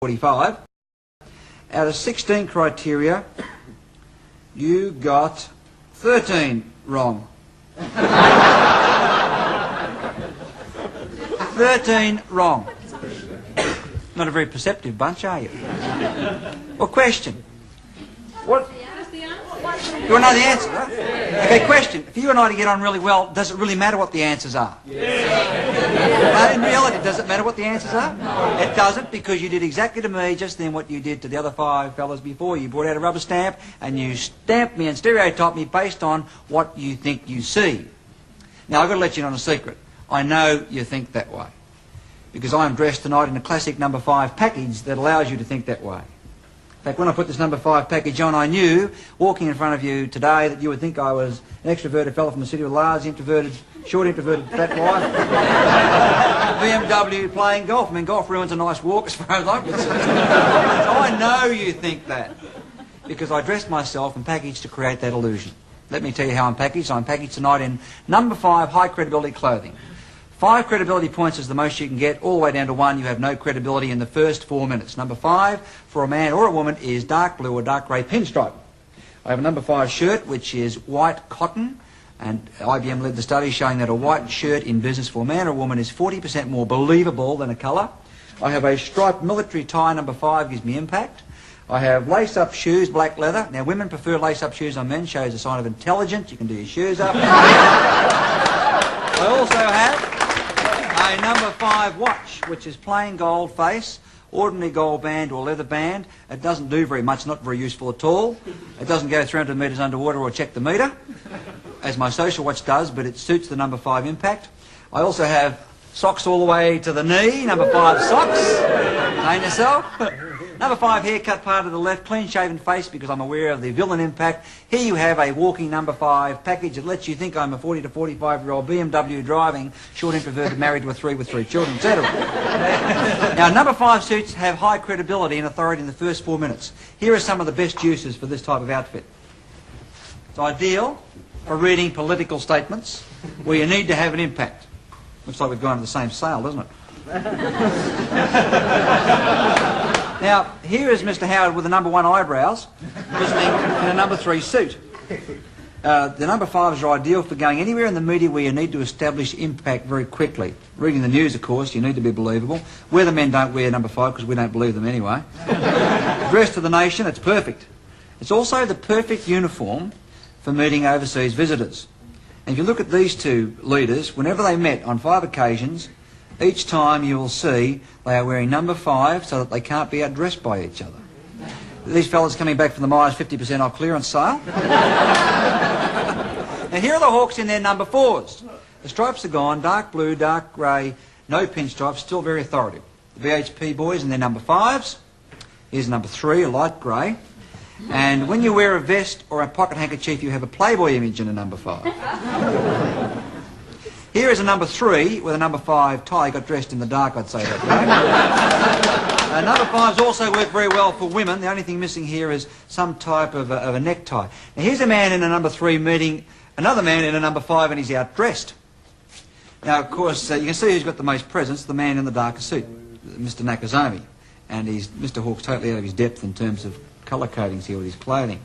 45. Out of 16 criteria, you got 13 wrong. 13 wrong. Not a very perceptive bunch, are you? Well, question. What? You want to know the answer, right? Okay, question. For you and I to get on really well, does it really matter what the answers are? But in reality, does it matter what the answers are? It doesn't, because you did exactly to me just then what you did to the other 5 fellas before. You brought out a rubber stamp and you stamped me and stereotyped me based on what you think you see. Now, I've got to let you in on a secret. I know you think that way, because I am dressed tonight in a classic number 5 package that allows you to think that way. In fact, when I put this number 5 package on, I knew, walking in front of you today, that you would think I was an extroverted fellow from the city with a large introverted, short introverted fat wife, BMW playing golf. I mean, golf ruins a nice walk as far as I'm concerned. So I know you think that, because I dressed myself and packaged to create that illusion. Let me tell you how I'm packaged. I'm packaged tonight in number 5 high credibility clothing. 5 credibility points is the most you can get, all the way down to 1. You have no credibility in the first 4 minutes. Number 5 for a man or a woman is dark blue or dark grey pinstripe. I have a number 5 shirt which is white cotton, and IBM led the study showing that a white shirt in business for a man or a woman is 40% more believable than a colour. I have a striped military tie, number 5, gives me impact. I have lace-up shoes, black leather. Now, women prefer lace-up shoes on men, shows a sign of intelligence. You can do your shoes up. I also have a number 5 watch, which is plain gold face, ordinary gold band or leather band. It doesn't do very much, not very useful at all. It doesn't go 300 metres underwater or check the metre, as my social watch does, but it suits the number 5 impact. I also have socks all the way to the knee, number 5 socks. Entertain yourself. Number 5 haircut part of the left, clean-shaven face, because I'm aware of the villain impact. Here you have a walking number 5 package that lets you think I'm a 40 to 45-year-old BMW driving, short introverted, married to a 3 with 3 children, etc. Now, number 5 suits have high credibility and authority in the first 4 minutes. Here are some of the best uses for this type of outfit. It's ideal for reading political statements where you need to have an impact. Looks like we've gone to the same sale, doesn't it? Now, here is Mr. Howard with the number 1 eyebrows, listening in a number 3 suit. The number 5s are ideal for going anywhere in the media where you need to establish impact very quickly. Reading the news, of course, you need to be believable. Weathermen don't wear number 5 because we don't believe them anyway. Address to the nation, it's perfect. It's also the perfect uniform for meeting overseas visitors. And if you look at these 2 leaders, whenever they met on 5 occasions, each time you will see they are wearing number 5 so that they can't be outdressed by each other. These fellas coming back from the Myers 50% off clearance sale. Now here are the Hawks in their number 4s. The stripes are gone, dark blue, dark grey, no pinstripes, still very authoritative. The BHP boys in their number 5s. Here's number 3, a light grey. And when you wear a vest or a pocket handkerchief, you have a Playboy image in a number 5. Here is a number 3 with a number 5 tie. Got dressed in the dark, I'd say that way. Number 5s also work very well for women. The only thing missing here is some type of a necktie. Now here's a man in a number 3 meeting another man in a number 5, and he's outdressed. Now, of course, you can see who's got the most presence, the man in the darker suit, Mr. Nakazomi. And Mr. Hawke's totally out of his depth in terms of colour codings here with his clothing.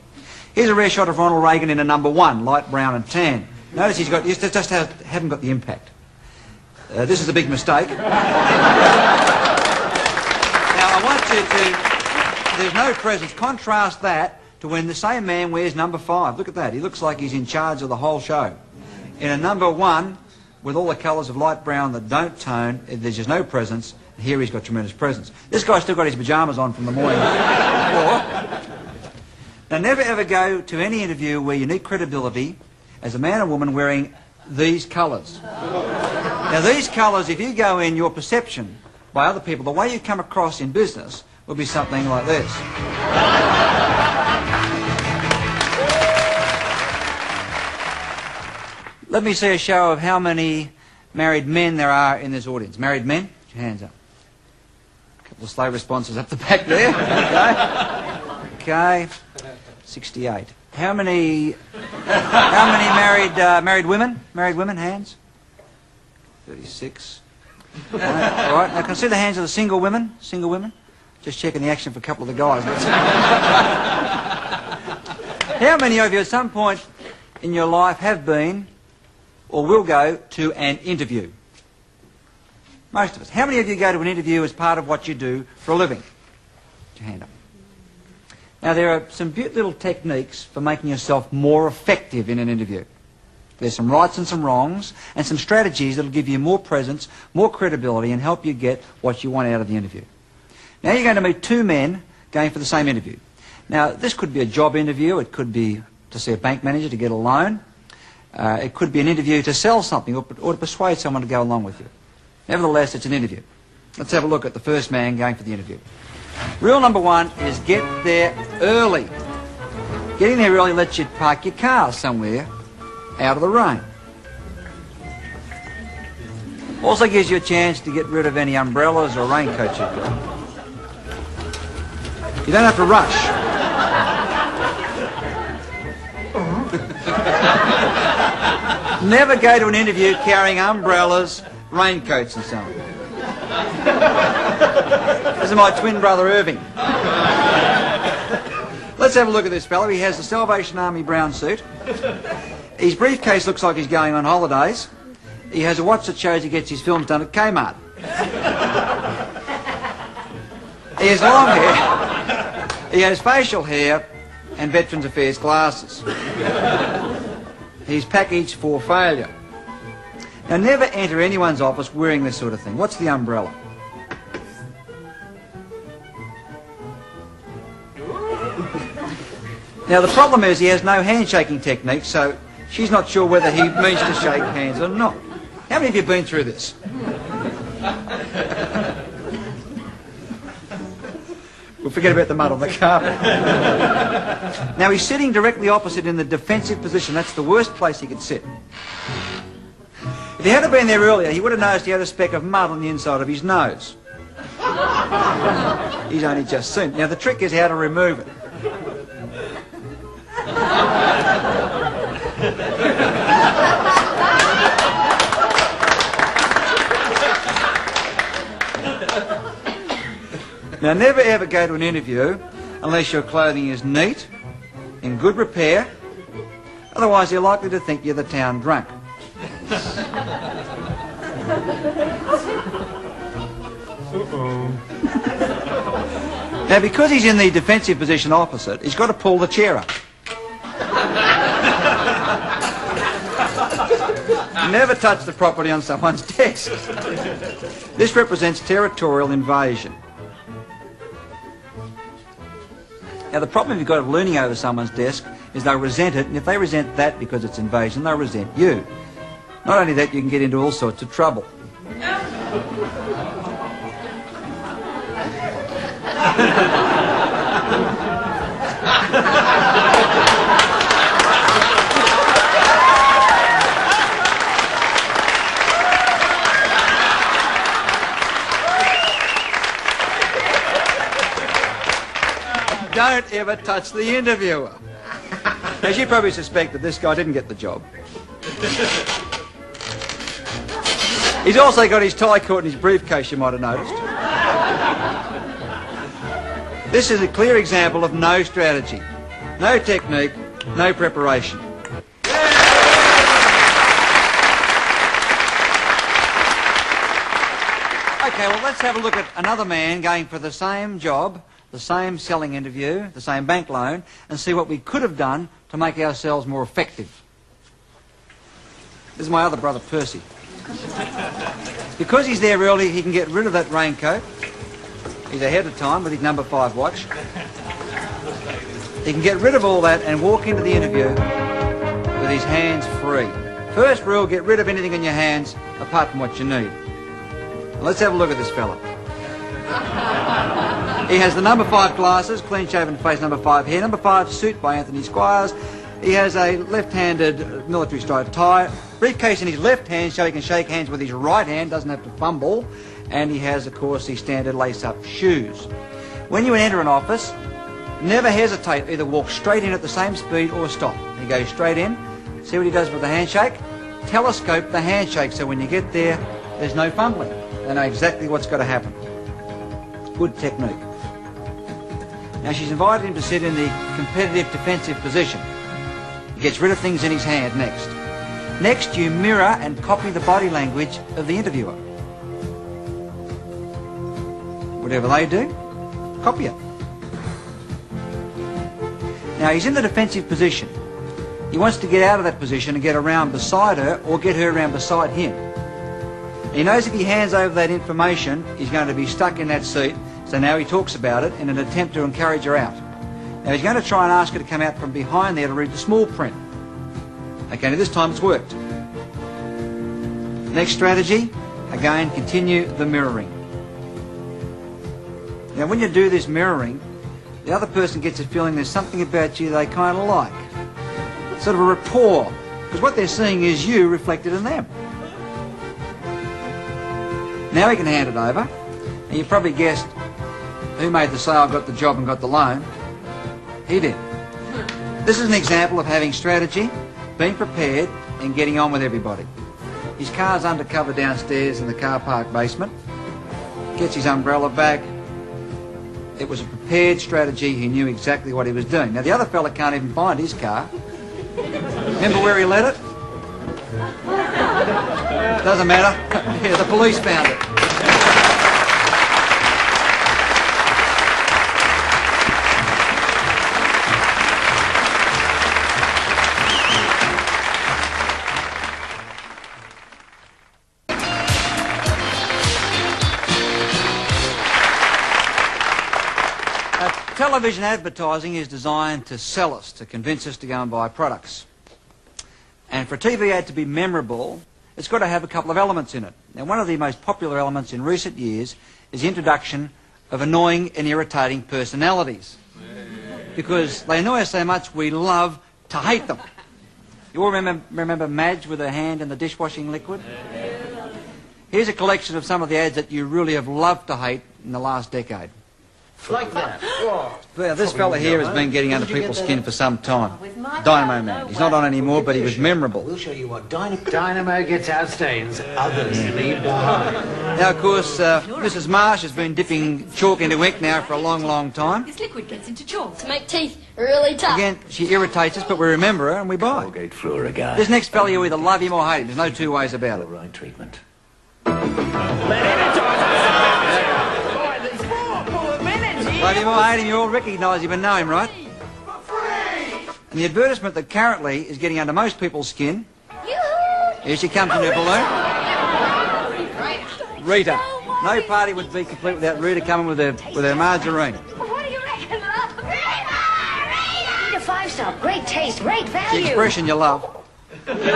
Here's a rare shot of Ronald Reagan in a number 1, light brown and tan. Notice he just haven't got the impact. This is a big mistake. Now, I want you to, there's no presence. Contrast that to when the same man wears number 5. Look at that. He looks like he's in charge of the whole show. In a number 1, with all the colours of light brown that don't tone, there's just no presence. Here he's got tremendous presence. This guy's still got his pyjamas on from the morning before. Now, never ever go to any interview where you need credibility as a man or woman wearing these colours. Now, these colours, if you go in, your perception by other people, the way you come across in business will be something like this. Let me see a show of how many married men there are in this audience. Married men? Put your hands up. A couple of slow responses up the back there. Okay. 68. How many married women? Married women, hands? 36. All right. Now, can I see the hands of the single women? Single women? Just checking the action for a couple of the guys. How many of you at some point in your life have been or will go to an interview? Most of us. How many of you go to an interview as part of what you do for a living? Put your hand up. Now, there are some little techniques for making yourself more effective in an interview. There's some rights and some wrongs, and some strategies that will give you more presence, more credibility, and help you get what you want out of the interview. Now, you're going to meet two men going for the same interview. Now, this could be a job interview. It could be to see a bank manager to get a loan. It could be an interview to sell something or to persuade someone to go along with you. Nevertheless, it's an interview. Let's have a look at the first man going for the interview. Rule number one is get there early. Getting there early lets you park your car somewhere out of the rain. Also gives you a chance to get rid of any umbrellas or raincoats you've got. You don't have to rush. Never go to an interview carrying umbrellas, raincoats and so on. This is my twin brother Irving. Let's have a look at this fellow. He has the Salvation Army brown suit. His briefcase looks like he's going on holidays. He has a watch that shows he gets his films done at Kmart. He has long hair. He has facial hair and Veterans Affairs glasses. He's packaged for failure. Now, never enter anyone's office wearing this sort of thing. What's the umbrella? Now, the problem is he has no handshaking technique, so she's not sure whether he means to shake hands or not. How many of you have been through this? We'll forget about the mud on the carpet. Now, he's sitting directly opposite in the defensive position. That's the worst place he could sit. If he had been there earlier, he would have noticed he had a speck of mud on the inside of his nose. He's only just seen it. Now, the trick is how to remove it. Now, never ever go to an interview unless your clothing is neat, in good repair. Otherwise, they're likely to think you're the town drunk. Now, because he's in the defensive position opposite, he's got to pull the chair up. Never touch the property on someone's desk. This represents territorial invasion. Now, the problem you've got of leaning over someone's desk is they'll resent it, and if they resent that because it's invasion, they'll resent you. Not only that, you can get into all sorts of trouble. Don't ever touch the interviewer. As you probably suspect that this guy didn't get the job. He's also got his tie caught in his briefcase, you might have noticed. This is a clear example of no strategy, no technique, no preparation. Okay, well, let's have a look at another man going for the same job, the same selling interview, the same bank loan, and see what we could have done to make ourselves more effective. This is my other brother, Percy. Because he's there early, he can get rid of that raincoat. He's ahead of time with his number 5 watch. He can get rid of all that and walk into the interview with his hands free. First rule, get rid of anything in your hands apart from what you need. Let's have a look at this fella. He has the number 5 glasses, clean-shaven face, number 5 hair, number 5 suit by Anthony Squires. He has a left-handed military-striped tie, briefcase in his left hand so he can shake hands with his right hand, doesn't have to fumble, and he has, of course, his standard lace-up shoes. When you enter an office, never hesitate. Either walk straight in at the same speed or stop. He goes straight in. See what he does with the handshake? Telescope the handshake so when you get there, there's no fumbling. They know exactly what's got to happen. Good technique. Now she's invited him to sit in the competitive defensive position. He gets rid of things in his hand next. Next, you mirror and copy the body language of the interviewer. Whatever they do, copy it. Now he's in the defensive position. He wants to get out of that position and get around beside her or get her around beside him. He knows if he hands over that information, he's going to be stuck in that seat, so now he talks about it in an attempt to encourage her out. Now he's going to try and ask her to come out from behind there to read the small print. Okay, now this time it's worked. Next strategy, again, continue the mirroring. Now when you do this mirroring, the other person gets a feeling there's something about you they kind of like. Sort of a rapport, because what they're seeing is you reflected in them. Now he can hand it over, and you probably guessed who made the sale, got the job and got the loan. He did. This is an example of having strategy, being prepared and getting on with everybody. His car's undercover downstairs in the car park basement. Gets his umbrella back. It was a prepared strategy. He knew exactly what he was doing. Now the other fella can't even find his car. Remember where he let it? Doesn't matter. Yeah, the police found it. Television advertising is designed to sell us, to convince us to go and buy products. And for a TV ad to be memorable, it's got to have a couple of elements in it. Now, one of the most popular elements in recent years is the introduction of annoying and irritating personalities. Because they annoy us so much, we love to hate them. You all remember Madge with her hand in the dishwashing liquid? Here's a collection of some of the ads that you really have loved to hate in the last decade. Like that? Well, this fella here has been getting under people's skin for some time. Dynamo Man. He's not on anymore, but he was memorable. We'll show you what Dynamo gets out stains, others leave behind. Now, of course, Mrs. Marsh has been dipping chalk into ink now for a long, long time. This liquid gets into chalk to make teeth really tough. Again, she irritates us, but we remember her and we buy. Colgate Fluoride. This next fella, you either love him or hate him. There's no two ways about it. Right treatment. Love him or hate him, you all recognise him and know him, right? And the advertisement that currently is getting under most people's skin, here she comes in her balloon. Rita. No party would be complete without Rita coming with her margarine. What do you reckon, love? Rita, 5-star, great taste, great value. The expression you love. Okay.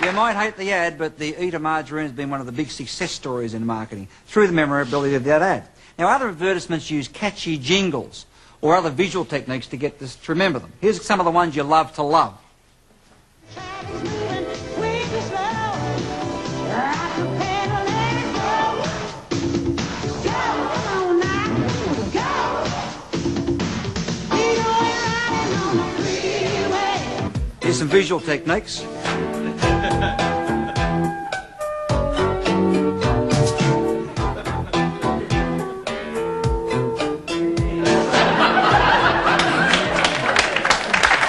You might hate the ad, but the Eater margarine has been one of the big success stories in marketing through the memorability of that ad. Now, other advertisements use catchy jingles or other visual techniques to get us to remember them. Here's some of the ones you love to love. Here's some visual techniques.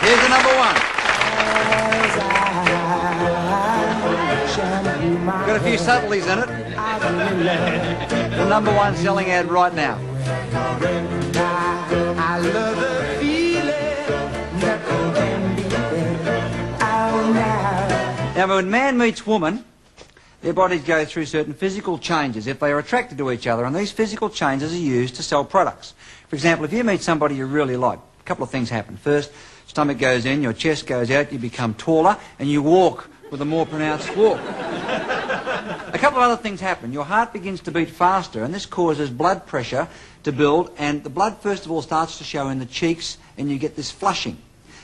Here's the number one. Got a few subtleties in it. The number one selling ad right now. I love the feeling. Now, when man meets woman, their bodies go through certain physical changes if they are attracted to each other, and these physical changes are used to sell products. For example, if you meet somebody you really like, a couple of things happen. First, stomach goes in, your chest goes out, you become taller, and you walk with a more pronounced walk. A couple of other things happen. Your heart begins to beat faster, and this causes blood pressure to build, and the blood first of all starts to show in the cheeks, and you get this flushing.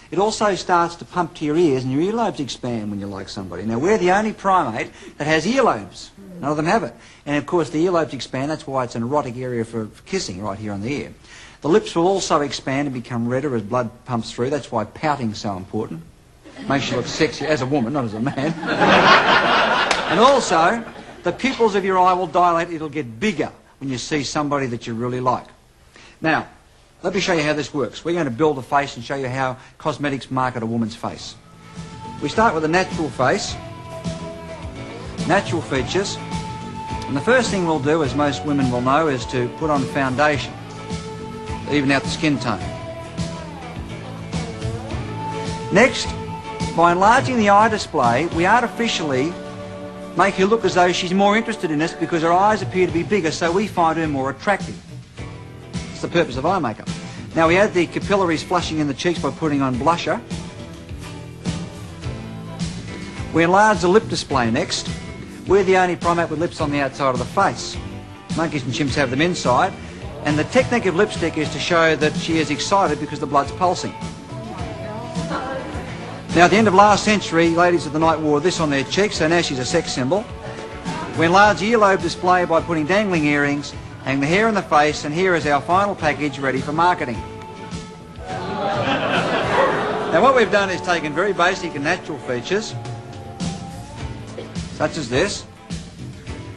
It also starts to pump to your ears, and your earlobes expand when you like somebody. Now, we're the only primate that has earlobes. None of them have it. And, of course, the earlobes expand. That's why it's an erotic area for kissing right here on the ear. The lips will also expand and become redder as blood pumps through. That's why pouting is so important. Makes you look sexy as a woman, not as a man. And also, the pupils of your eye will dilate. It'll get bigger when you see somebody that you really like. Now, let me show you how this works. We're going to build a face and show you how cosmetics market a woman's face. We start with a natural face, natural features, and the first thing we'll do, as most women will know, is to put on foundation, even out the skin tone. Next, by enlarging the eye display, we artificially make her look as though she's more interested in us because her eyes appear to be bigger, so we find her more attractive. It's the purpose of eye makeup. Now we add the capillaries flushing in the cheeks by putting on blusher. We enlarge the lip display next. We're the only primate with lips on the outside of the face. Monkeys and chimps have them inside. And the technique of lipstick is to show that she is excited because the blood's pulsing. Now at the end of last century, ladies of the night wore this on their cheeks, so now she's a sex symbol. We enlarge the earlobe display by putting dangling earrings, hang the hair in the face, and here is our final package ready for marketing. Now what we've done is taken very basic and natural features, such as this,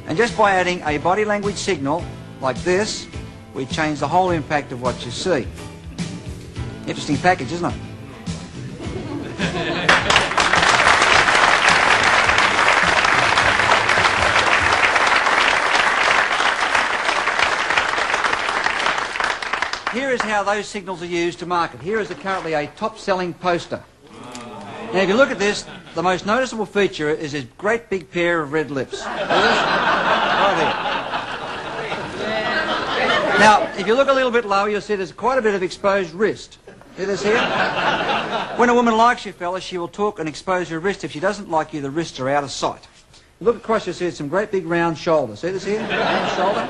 and just by adding a body language signal like this, we change the whole impact of what you see. Interesting package, isn't it? Here is how those signals are used to market. Here is currently a top-selling poster. Now, if you look at this, the most noticeable feature is this great big pair of red lips. Right here. Now, if you look a little bit lower, you'll see there's quite a bit of exposed wrist. See this here? When a woman likes you, fellas, she will talk and expose her wrist. If she doesn't like you, the wrists are out of sight. Look across, you'll see some great big round shoulders. See this here? Round shoulder.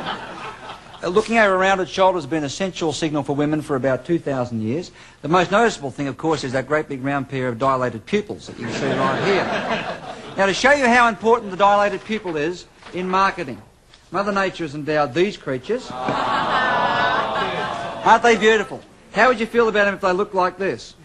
Looking over a rounded shoulder has been an essential signal for women for about 2,000 years. The most noticeable thing, of course, is that great big round pair of dilated pupils that you can see right here. Now, to show you how important the dilated pupil is in marketing, Mother Nature has endowed these creatures. Aren't they beautiful? How would you feel about them if they looked like this?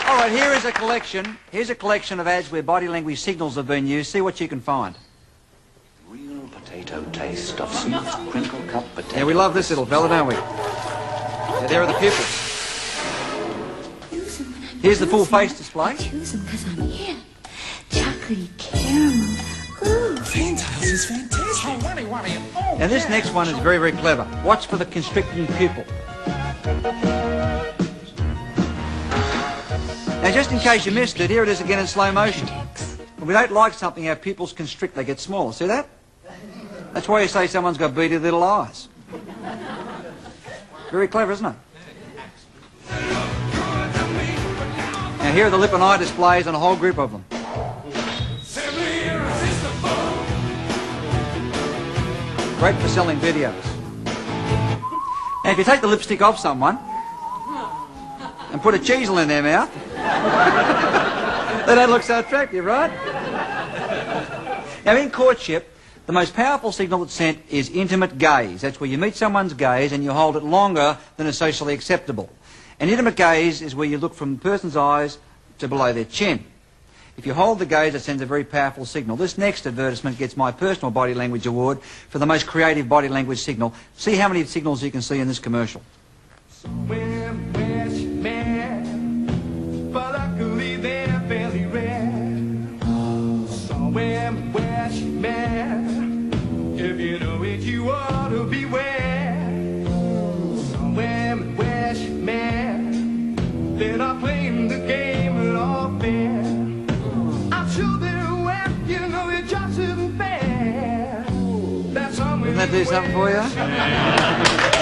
Alright, here is a collection. Here's a collection of ads where body language signals have been used. See what you can find. Real potato taste of smooth crinkle cut potato. Yeah, we love this little fella, don't we? Yeah, there are the pupils. Here's the full face display. Choose them because I'm here. Chocolatey caramel. Ooh. Fantiles is fantastic. Now this next one is very, very clever. Watch for the constricting pupil. Now just in case you missed it, here it is again in slow motion. When we don't like something, our pupils constrict, they get smaller. See that? That's why you say someone's got beady little eyes. Very clever, isn't it? Now here are the lip and eye displays and a whole group of them. Great for selling videos. Now if you take the lipstick off someone and put a cheesel in their mouth, they don't look so attractive, right? Now in courtship, the most powerful signal that's sent is intimate gaze. That's where you meet someone's gaze and you hold it longer than is socially acceptable. An intimate gaze is where you look from the person's eyes to below their chin. If you hold the gaze, it sends a very powerful signal. This next advertisement gets my personal body language award for the most creative body language signal. See how many signals you can see in this commercial. If you know it, you ought to beware. Some women wish man, they're not playing the game at all fair. I'm sure they're wet, you know it just isn't fair. That's some Doesn't that do something for you?